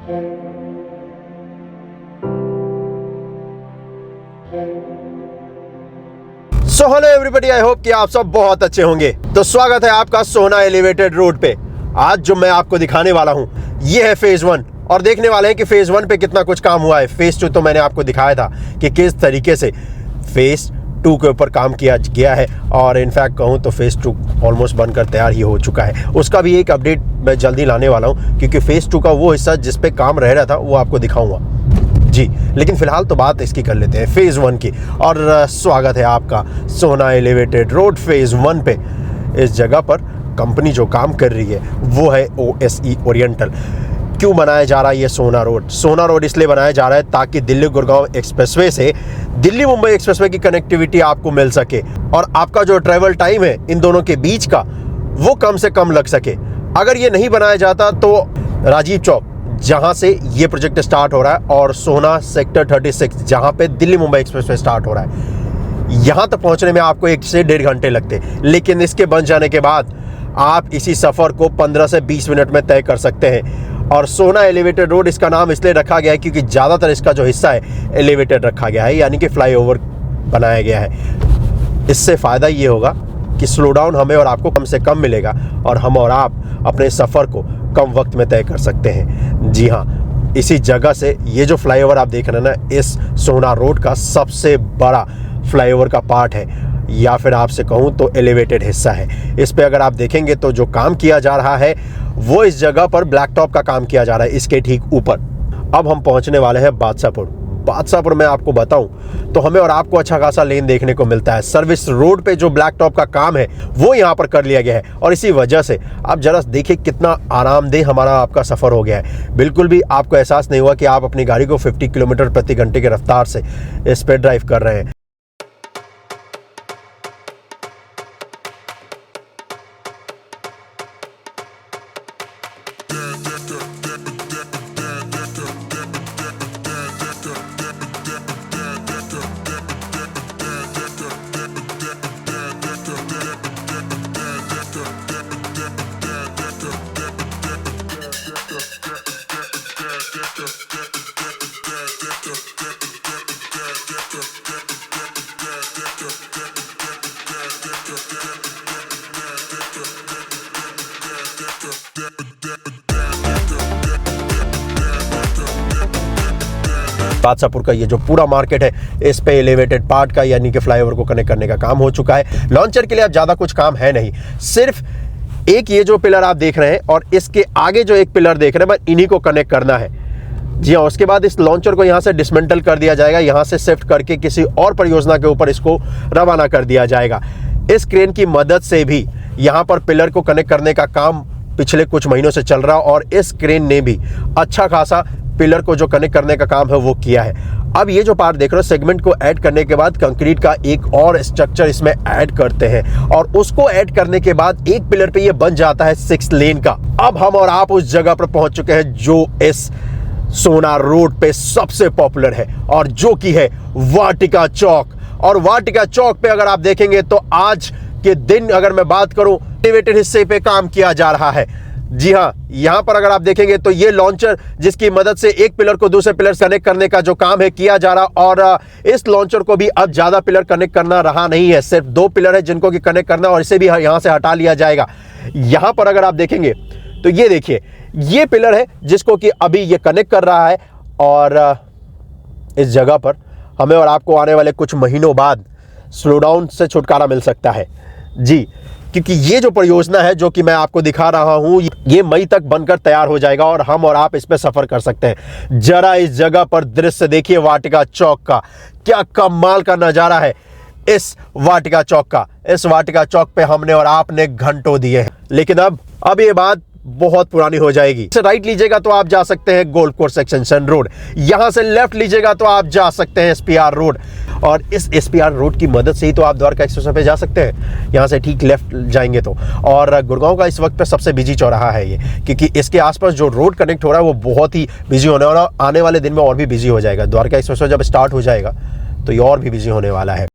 So hello everybody, I hope कि आप सब बहुत अच्छे होंगे। तो स्वागत है आपका सोहना एलिवेटेड रोड पे। आज जो मैं आपको दिखाने वाला हूं ये है फेज 1 और देखने वाले हैं कि फेज 1 पे कितना कुछ काम हुआ है। फेज 2 तो मैंने आपको दिखाया था कि किस तरीके से फेज 2 के ऊपर काम किया गया है और इनफैक्ट कहूं तो फेज 2 ऑलमोस्ट बनकर तैयार ही हो चुका है। उसका भी एक अपडेट मैं जल्दी लाने वाला हूं क्योंकि फेज 2 का वो हिस्सा जिस पे काम रह रहा था वो आपको दिखाऊंगा जी। लेकिन फिलहाल तो बात इसकी कर लेते हैं फेज 1 की। और स्वागत है आपका सोहना एलिवेटेड रोड फेज 1 पे। इस जगह पर कंपनी जो काम कर रही है वो है OSE ओरिएंटल। क्यों बनाया जा रहा है ये सोहना रोड? सोहना रोड इसलिए बनाया जा रहा है ताकि दिल्ली गुड़गांव एक्सप्रेसवे से दिल्ली मुंबई एक्सप्रेसवे की कनेक्टिविटी आपको मिल सके और आपका जो ट्रैवल टाइम है इन दोनों के बीच का वो कम से कम लग सके। अगर ये नहीं बनाया जाता तो राजीव चौक जहां से ये प्रोजेक्ट स्टार्ट हो रहा है और सोहना सेक्टर 36 जहां पे दिल्ली मुंबई एक्सप्रेसवे स्टार्ट हो रहा है, यहां तक पहुंचने में आपको 1 से 1.5 घंटे लगते। लेकिन इसके बन जाने के बाद आप इसी सफ़र को 15 से 20 मिनट में तय कर सकते हैं। और सोहना एलिवेटेड रोड इसका नाम इसलिए रखा गया है क्योंकि ज़्यादातर इसका जो हिस्सा है एलिवेटेड रखा गया है, यानी कि फ्लाईओवर बनाया गया है। इससे फ़ायदा ये होगा कि स्लो डाउन हमें और आपको कम से कम मिलेगा और हम और आप अपने सफ़र को कम वक्त में तय कर सकते हैं। जी हाँ, इसी जगह से ये जो फ्लाईओवर आप देख रहे हैं ना, इस सोहना रोड का सबसे बड़ा फ्लाईओवर का पार्ट है या फिर आपसे कहूँ तो एलिवेटेड हिस्सा है। इस पे अगर आप देखेंगे तो जो काम किया जा रहा है वो इस जगह पर ब्लैक टॉप का काम किया जा रहा है इसके ठीक ऊपर। अब हम पहुँचने वाले हैं बादशाहपुर में आपको बताऊं तो हमें और आपको अच्छा खासा लेन देखने को मिलता है। सर्विस रोड पे जो ब्लैक टॉप का काम है वो यहाँ पर कर लिया गया है और इसी वजह से आप जरा देखिए कितना आरामदेह हमारा आपका सफ़र हो गया है। बिल्कुल भी आपको एहसास नहीं हुआ कि आप अपनी गाड़ी को 50 किलोमीटर प्रति घंटे की रफ्तार से स्पीड ड्राइव कर रहे हैं। बादशाहपुर का ये जो पूरा मार्केट है इस पे एलिवेटेड पार्ट का यानी कि फ्लाईओवर को कनेक्ट करने का काम हो चुका है। लॉन्चर के लिए अब ज़्यादा कुछ काम है नहीं, सिर्फ एक ये जो पिलर आप देख रहे हैं और इसके आगे जो एक पिलर देख रहे हैं बस इन्हीं को कनेक्ट करना है। जी हाँ, उसके बाद इस लॉन्चर को यहाँ से डिसमेंटल कर दिया जाएगा, यहाँ से शिफ्ट करके किसी और परियोजना के ऊपर इसको रवाना कर दिया जाएगा। इस क्रेन की मदद से भी यहाँ पर पिलर को कनेक्ट करने का काम पिछले कुछ महीनों से चल रहा और इस क्रेन ने भी अच्छा खासा पिलर को जो कनेक्ट करने का काम है वो किया है। अब ये जो पार्ट देख रहे हो सेगमेंट को ऐड करने के बाद कंक्रीट का एक और स्ट्रक्चर इसमें ऐड करते हैं और उसको ऐड करने के बाद एक पिलर पे ये बन जाता है 6 लेन का। अब हम और आप उस जगह पर पहुंच चुके हैं जो इस सोहना रोड पे सबसे पॉपुलर है और जो कि है वाटिका चौक। और वाटिका चौक पे अगर आप देखेंगे तो आज के दिन अगर मैं बात करूं एलिवेटेड हिस्से पे काम किया जा रहा है। जी हाँ, यहां पर अगर आप देखेंगे तो ये लॉन्चर जिसकी मदद से एक पिलर को दूसरे पिलर से कनेक्ट करने का जो काम है किया जा रहा और इस लॉन्चर को भी अब ज्यादा पिलर कनेक्ट करना रहा नहीं है, सिर्फ 2 पिलर है जिनको कि कनेक्ट करना और इसे भी यहां से हटा लिया जाएगा। यहां पर अगर आप देखेंगे तो ये देखिए ये पिलर है जिसको कि अभी ये कनेक्ट कर रहा है और इस जगह पर हमें और आपको आने वाले कुछ महीनों बाद स्लो डाउन से छुटकारा मिल सकता है। जी, क्योंकि ये जो परियोजना है जो कि मैं आपको दिखा रहा हूं ये मई तक बनकर तैयार हो जाएगा और हम और आप इस पे सफर कर सकते हैं। जरा इस जगह पर दृश्य देखिए वाटिका चौक का, क्या कमाल का नजारा है इस वाटिका चौक का। इस वाटिका चौक पे हमने और आपने घंटों दिए हैं, लेकिन अब ये बात बहुत पुरानी हो जाएगी। से राइट लीजिएगा तो आप जा सकते हैं गोल्फ कोर्स एक्सटेंशन रोड, यहां से लेफ्ट लीजिएगा तो आप जा सकते हैं SPR रोड और इस SPR रोड की मदद से ही तो आप द्वारका एक्सप्रेसवे पे जा सकते हैं। यहां से ठीक लेफ्ट जाएंगे तो। और गुड़गांव का इस वक्त पे सबसे बिजी चौराहा है ये, क्योंकि इसके आसपास जो रोड कनेक्ट हो रहा है वो बहुत ही बिजी होने वाला, आने वाले दिन में और भी बिजी हो जाएगा। द्वारका एक्सप्रेसवे जब स्टार्ट हो जाएगा तो ये और भी बिजी होने वाला है।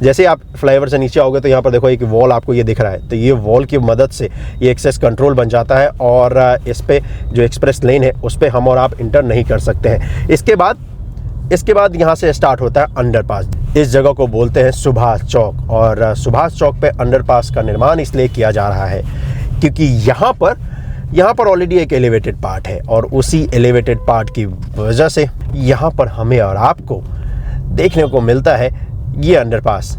जैसे आप फ्लाईओवर से नीचे आओगे तो यहाँ पर देखो एक वॉल आपको ये दिख रहा है, तो ये वॉल की मदद से ये एक्सेस कंट्रोल बन जाता है और इस पे जो एक्सप्रेस लेन है उस पे हम और आप इंटर नहीं कर सकते हैं। इसके बाद यहाँ से स्टार्ट होता है अंडरपास। इस जगह को बोलते हैं सुभाष चौक, और सुभाष चौक पे अंडरपास का निर्माण इसलिए किया जा रहा है क्योंकि यहाँ पर ऑलरेडी एक एलिवेटेड पार्ट है, और उसी एलिवेटेड पार्ट की वजह से यहाँ पर हमें और आपको देखने को मिलता है ये अंडरपास,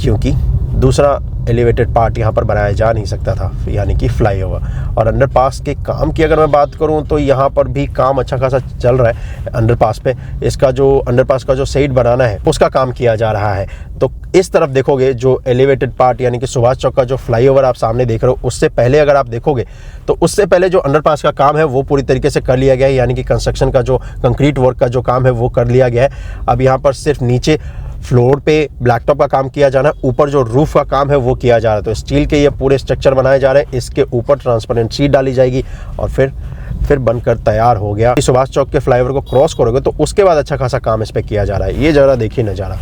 क्योंकि दूसरा एलिवेटेड पार्ट यहाँ पर बनाया जा नहीं सकता था, यानी कि फ्लाईओवर। और अंडरपास के काम की अगर मैं बात करूँ तो यहाँ पर भी काम अच्छा खासा चल रहा है अंडरपास पे। इसका जो अंडरपास का जो साइड बनाना है उसका काम किया जा रहा है। तो इस तरफ देखोगे जो एलिवेटेड पार्ट यानी कि सुभाष चौक का जो फ्लाईओवर आप सामने देख रहे हो, उससे पहले अगर आप देखोगे तो उससे पहले जो अंडरपास का काम है वो पूरी तरीके से कर लिया गया है, यानी कि कंस्ट्रक्शन का जो कंक्रीट वर्क का जो काम है वो कर लिया गया है। अब यहाँ पर सिर्फ नीचे फ्लोर पे ब्लैक टॉप का काम किया जाना है, ऊपर जो रूफ का काम है वो किया जा रहा है। तो स्टील के ये पूरे स्ट्रक्चर बनाए जा रहे हैं, इसके ऊपर ट्रांसपेरेंट शीट डाली जाएगी और फिर बनकर तैयार हो गया। सुभाष चौक के फ्लाईओवर को क्रॉस करोगे तो उसके बाद अच्छा खासा काम इस पे किया जा रहा है। ये जरा देखिए नज़ारा।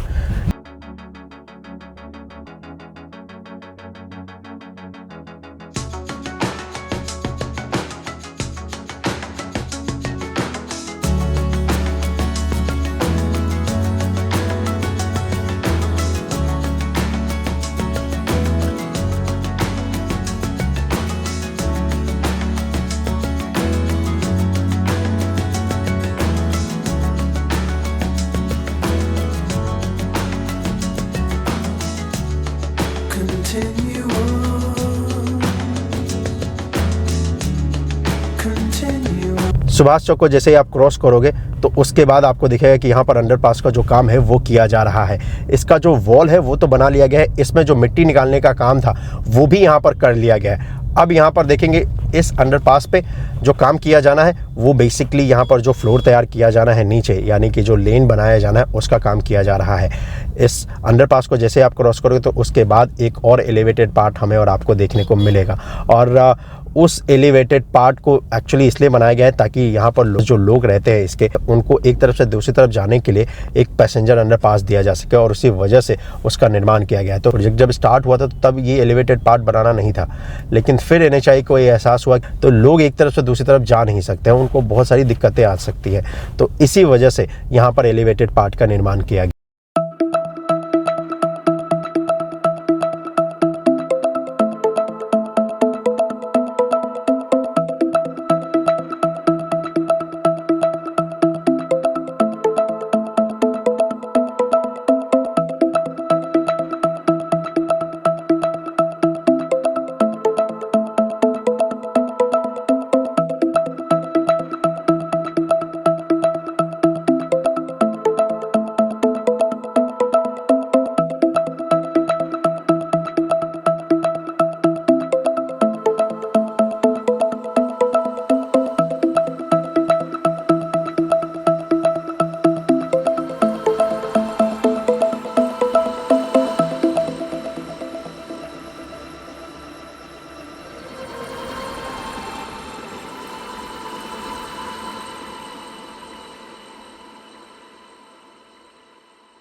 सुभाष चौक को जैसे ही आप क्रॉस करोगे तो उसके बाद आपको दिखेगा कि यहाँ पर अंडरपास का जो काम है वो किया जा रहा है। इसका जो वॉल है वो तो बना लिया गया है, इसमें जो मिट्टी निकालने का काम था वो भी यहाँ पर कर लिया गया है। अब यहाँ पर देखेंगे इस अंडरपास पे जो काम किया जाना है वो बेसिकली यहाँ पर जो फ्लोर तैयार किया जाना है नीचे, यानी कि जो लेन बनाया जाना है उसका काम किया जा रहा है। इस अंडरपास को जैसे आप क्रॉस करोगे तो उसके बाद एक और एलिवेटेड पार्ट हमें और आपको देखने को मिलेगा, और उस एलिवेटेड पार्ट को एक्चुअली इसलिए बनाया गया है ताकि यहाँ पर जो लोग रहते हैं इसके उनको एक तरफ से दूसरी तरफ जाने के लिए एक पैसेंजर अंडरपास दिया जा सके, और उसी वजह से उसका निर्माण किया गया है। तो प्रोजेक्ट जब स्टार्ट हुआ था तो तब ये एलिवेटेड पार्ट बनाना नहीं था, लेकिन फिर NHAI को ये एहसास हुआ तो लोग एक तरफ से दूसरी तरफ जा नहीं सकते हैं, उनको बहुत सारी दिक्कतें आ सकती है। तो इसी वजह से यहाँ पर एलिवेटेड पार्ट का निर्माण किया गया।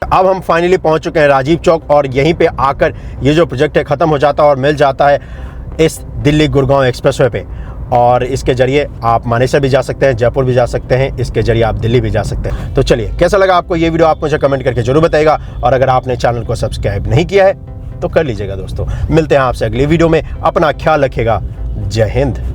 अब हम फाइनली पहुंच चुके हैं राजीव चौक, और यहीं पे आकर ये जो प्रोजेक्ट है ख़त्म हो जाता है और मिल जाता है इस दिल्ली गुड़गांव एक्सप्रेसवे पे। और इसके ज़रिए आप मानेसर भी जा सकते हैं, जयपुर भी जा सकते हैं, इसके ज़रिए आप दिल्ली भी जा सकते हैं। तो चलिए, कैसा लगा आपको ये वीडियो, आप मुझे कमेंट करके जरूर बताइएगा, और अगर आपने चैनल को सब्सक्राइब नहीं किया है तो कर लीजिएगा दोस्तों। मिलते हैं आपसे अगली वीडियो में, अपना ख्याल रखिएगा। जय हिंद।